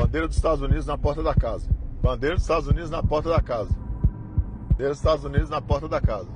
Bandeira dos Estados Unidos na porta da casa. Bandeira dos Estados Unidos na porta da casa. Bandeira dos Estados Unidos na porta da casa.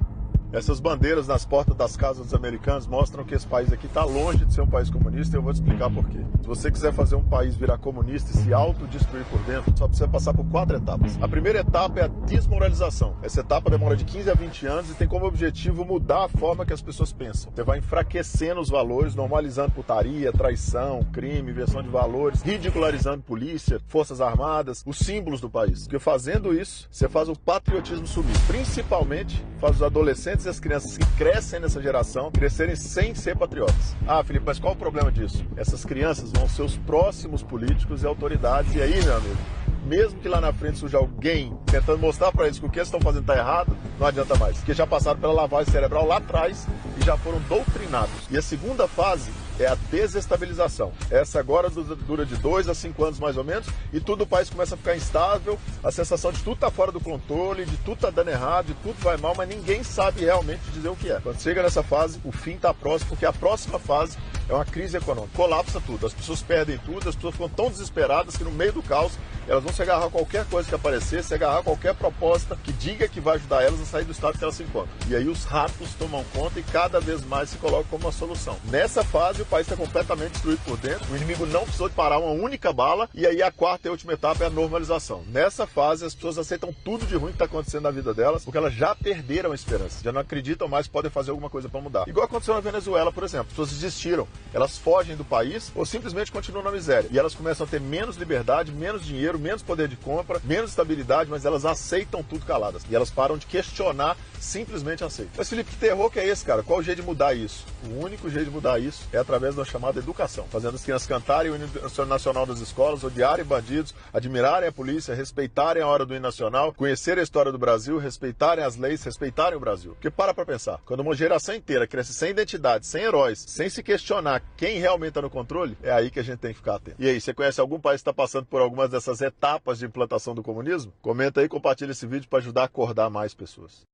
Essas bandeiras nas portas das casas dos americanos mostram que esse país aqui está longe de ser um país comunista, e eu vou te explicar por quê. Se você quiser fazer um país virar comunista e se autodestruir por dentro, só precisa passar por 4 etapas. A primeira etapa é a desmoralização. Essa etapa demora de 15 a 20 anos e tem como objetivo mudar a forma que as pessoas pensam. Você vai enfraquecendo os valores, normalizando putaria, traição, crime, inversão de valores, ridicularizando polícia, forças armadas, os símbolos do país. Porque fazendo isso, você faz o patriotismo subir. Principalmente faz os adolescentes e as crianças que crescem nessa geração crescerem sem ser patriotas. Ah, Felipe, mas qual o problema disso? Essas crianças vão ser os próximos políticos e autoridades. E aí, meu amigo, mesmo que lá na frente surja alguém tentando mostrar para eles que o que eles estão fazendo está errado, não adianta mais. Porque já passaram pela lavagem cerebral lá atrás e já foram doutrinados. E a segunda fase é a desestabilização. Essa agora dura de 2 a 5 anos mais ou menos, e tudo o país começa a ficar instável, a sensação de tudo está fora do controle, de tudo está dando errado, de tudo vai mal, mas ninguém sabe realmente dizer o que é. Quando chega nessa fase, o fim está próximo, porque a próxima fase é uma crise econômica. Colapsa tudo, as pessoas perdem tudo, as pessoas ficam tão desesperadas que no meio do caos elas vão se agarrar a qualquer coisa que aparecer, se agarrar a qualquer proposta que diga que vai ajudar elas a sair do estado que elas se encontram. E aí os ratos tomam conta e cada vez mais se colocam como uma solução. Nessa fase o país está completamente destruído por dentro, o inimigo não precisou de parar uma única bala, e aí a quarta e última etapa é a normalização. Nessa fase as pessoas aceitam tudo de ruim que está acontecendo na vida delas, porque elas já perderam a esperança, já não acreditam mais que podem fazer alguma coisa para mudar. Igual aconteceu na Venezuela, por exemplo. As pessoas desistiram, elas fogem do país ou simplesmente continuam na miséria. E elas começam a ter menos liberdade, menos dinheiro, menos poder de compra, menos estabilidade, mas elas aceitam tudo caladas. E elas param de questionar, simplesmente aceitam. Mas Felipe, que terror que é esse, cara? Qual o jeito de mudar isso? O único jeito de mudar isso é através da chamada educação. Fazendo as crianças cantarem o hino nacional das escolas, odiarem bandidos, admirarem a polícia, respeitarem a hora do hino nacional, conhecerem a história do Brasil, respeitarem as leis, respeitarem o Brasil. Porque para pensar, quando uma geração inteira cresce sem identidade, sem heróis, sem se questionar quem realmente está no controle, é aí que a gente tem que ficar atento. E aí, você conhece algum país que está passando por algumas dessas etapas de implantação do comunismo? Comenta aí e compartilha esse vídeo para ajudar a acordar mais pessoas.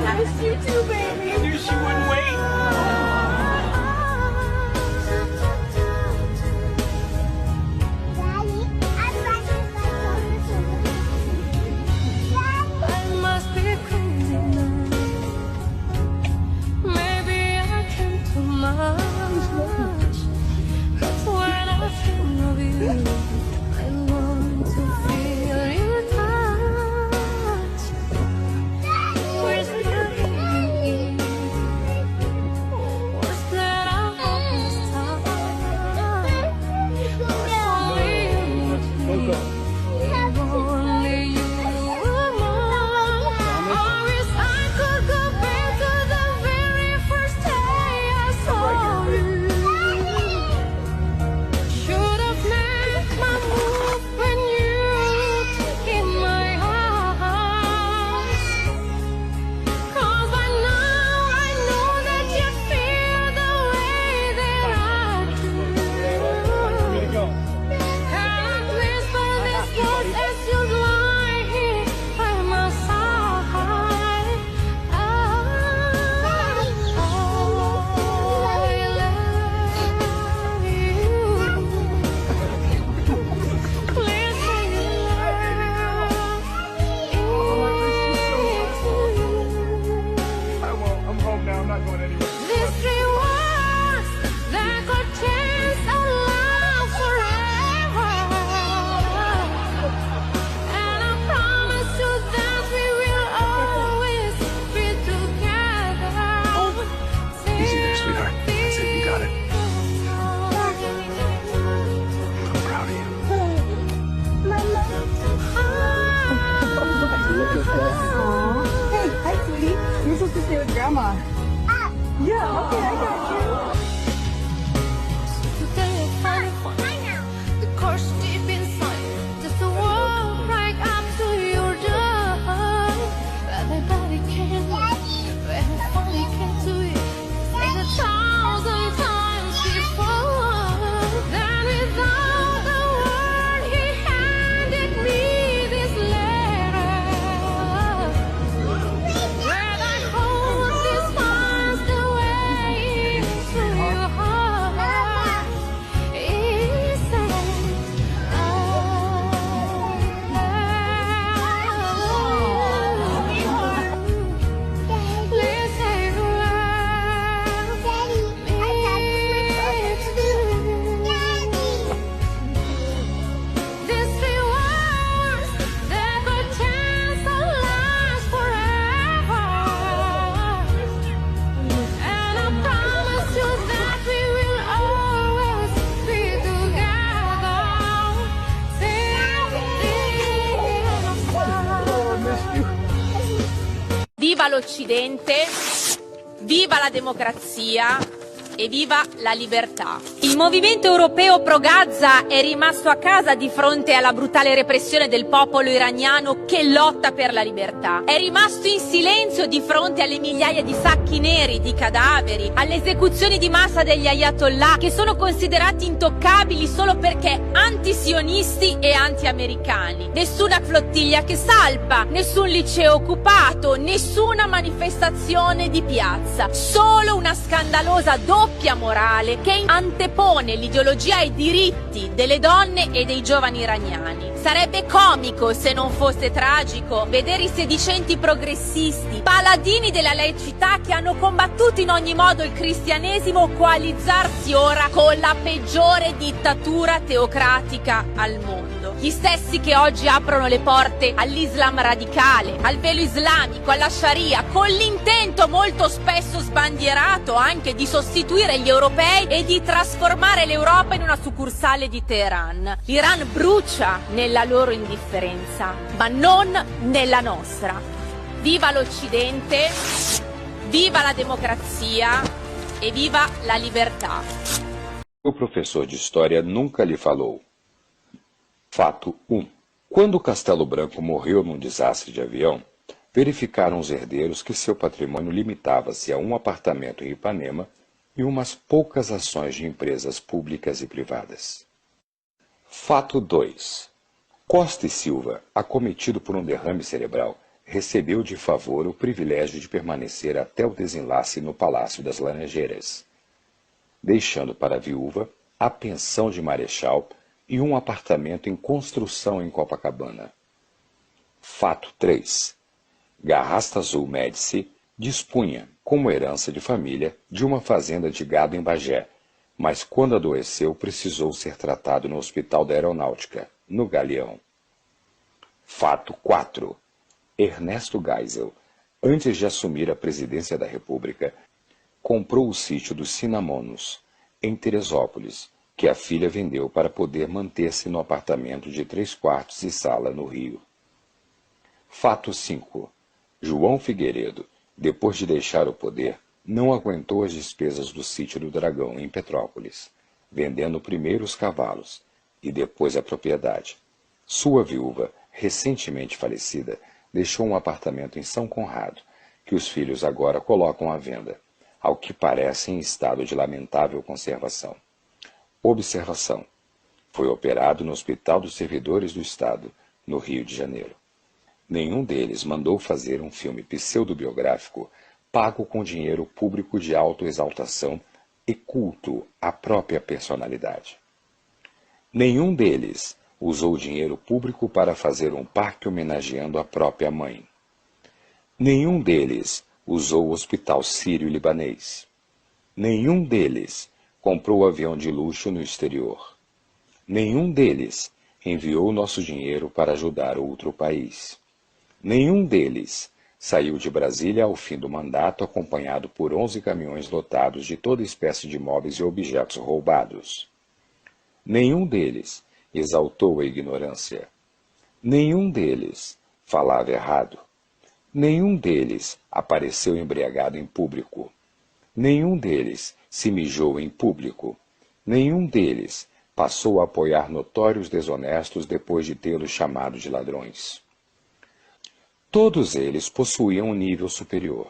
I missed you too, baby. I knew she wouldn't wait. I must be crazy now. Maybe I can too much. But when I think of you, I want to feel your touch. Where's the pain? What's that I always thought? Only you. Only you were mine. I wish I could go back to the very first day I saw you. Should have made my move when you looked in my eyes. 'Cause by now I know that you feel the way that I do. And whisper these words as you lie here by my side. I love you. Please say you love I'm home now. I'm not going anywhere. these 3 words that could change our love forever. And I promise you that we will always be together. Easy there, sweetheart. That's it. You got it. I'm proud of you. Hey, hi, sweetie. You're supposed to stay with Grandma. Yeah, okay, I got you. Today I finally find the course deep inside. Just a walk right up to your door. Everybody can, when I finally came to it, and 1,000 times before. Then without a word, he handed me this letter. When I hold these arms the way Viva l'Occidente, viva la democrazia e viva la libertà. Il movimento europeo pro-Gaza è rimasto a casa di fronte alla brutale repressione del popolo iraniano che lotta per la libertà. È rimasto in silenzio di fronte alle migliaia di sacchi neri, di cadaveri, alle esecuzioni di massa degli ayatollah che sono considerati intoccabili solo perché antisionisti e anti-americani. Nessuna flottiglia che salpa, nessun liceo occupato, nessuna manifestazione di piazza. Solo una scandalosa doppia morale che antepone l'ideologia ai diritti delle donne e dei giovani iraniani. Sarebbe comico, se non fosse tragico, vedere i sedicenti progressisti, paladini della laicità che hanno combattuto in ogni modo il cristianesimo, coalizzarsi ora con la peggiore dittatura teocratica al mondo. Gli stessi che oggi aprono le porte all'Islam radicale, al velo islamico, alla Sharia, con l'intento molto spesso sbandierato anche di sostituire gli europei e di trasformare l'Europa in una succursale di Teheran. L'Iran brucia nella loro indifferenza, ma non nella nostra. Viva l'Occidente, viva la democrazia e viva la libertà. O professor de História nunca lhe falou. Fato 1. Quando Castelo Branco morreu num desastre de avião, verificaram os herdeiros que seu patrimônio limitava-se a um apartamento em Ipanema e umas poucas ações de empresas públicas e privadas. Fato 2. Costa e Silva, acometido por um derrame cerebral, recebeu de favor o privilégio de permanecer até o desenlace no Palácio das Laranjeiras, deixando para a viúva a pensão de marechal e um apartamento em construção em Copacabana. Fato 3. Garrasta Azul Médici dispunha, como herança de família, de uma fazenda de gado em Bagé, mas quando adoeceu precisou ser tratado no Hospital da Aeronáutica, no Galeão. Fato 4. Ernesto Geisel, antes de assumir a presidência da República, comprou o sítio dos Cinamonos, em Teresópolis, que a filha vendeu para poder manter-se no apartamento de 3 quartos e sala no Rio. Fato 5. João Figueiredo, depois de deixar o poder, não aguentou as despesas do sítio do Dragão, em Petrópolis, vendendo primeiro os cavalos e depois a propriedade. Sua viúva, recentemente falecida, deixou um apartamento em São Conrado, que os filhos agora colocam à venda, ao que parece em estado de lamentável conservação. Observação. Foi operado no Hospital dos Servidores do Estado, no Rio de Janeiro. Nenhum deles mandou fazer um filme pseudobiográfico pago com dinheiro público de autoexaltação e culto à própria personalidade. Nenhum deles usou dinheiro público para fazer um parque homenageando a própria mãe. Nenhum deles usou o Hospital Sírio-Libanês. Nenhum deles comprou avião de luxo no exterior. Nenhum deles enviou nosso dinheiro para ajudar outro país. Nenhum deles saiu de Brasília ao fim do mandato acompanhado por 11 caminhões lotados de toda espécie de móveis e objetos roubados. Nenhum deles exaltou a ignorância. Nenhum deles falava errado. Nenhum deles apareceu embriagado em público. Nenhum deles se mijou em público. Nenhum deles passou a apoiar notórios desonestos depois de tê-los chamado de ladrões. Todos eles possuíam um nível superior.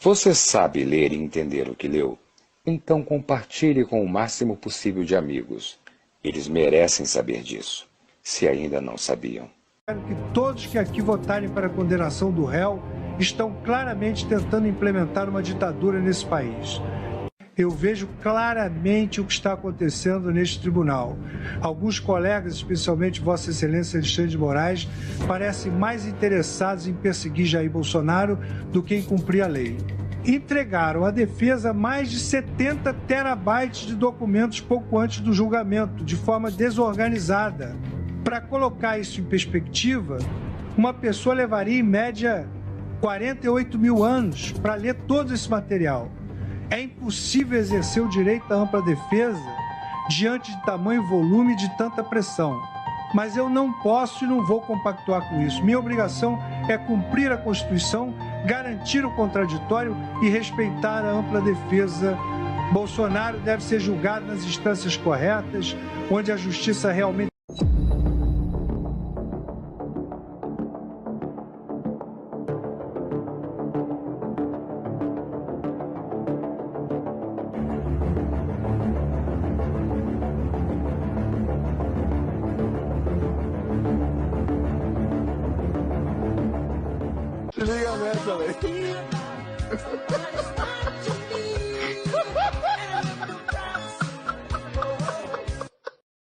Você sabe ler e entender o que leu? Então compartilhe com o máximo possível de amigos. Eles merecem saber disso, se ainda não sabiam. Espero que todos que aqui votarem para a condenação do réu estão claramente tentando implementar uma ditadura nesse país. Eu vejo claramente o que está acontecendo neste tribunal. Alguns colegas, especialmente Vossa Excelência Alexandre de Moraes, parecem mais interessados em perseguir Jair Bolsonaro do que em cumprir a lei. Entregaram à defesa mais de 70 terabytes de documentos pouco antes do julgamento, de forma desorganizada. Para colocar isso em perspectiva, uma pessoa levaria em média 48 mil anos para ler todo esse material. É impossível exercer o direito à ampla defesa diante de tamanho volume e de tanta pressão. mas eu não posso e não vou compactuar com isso. Minha obrigação é cumprir a Constituição, garantir o contraditório e respeitar a ampla defesa. Bolsonaro deve ser julgado nas instâncias corretas, onde a justiça realmente... Se liga nessa, velho.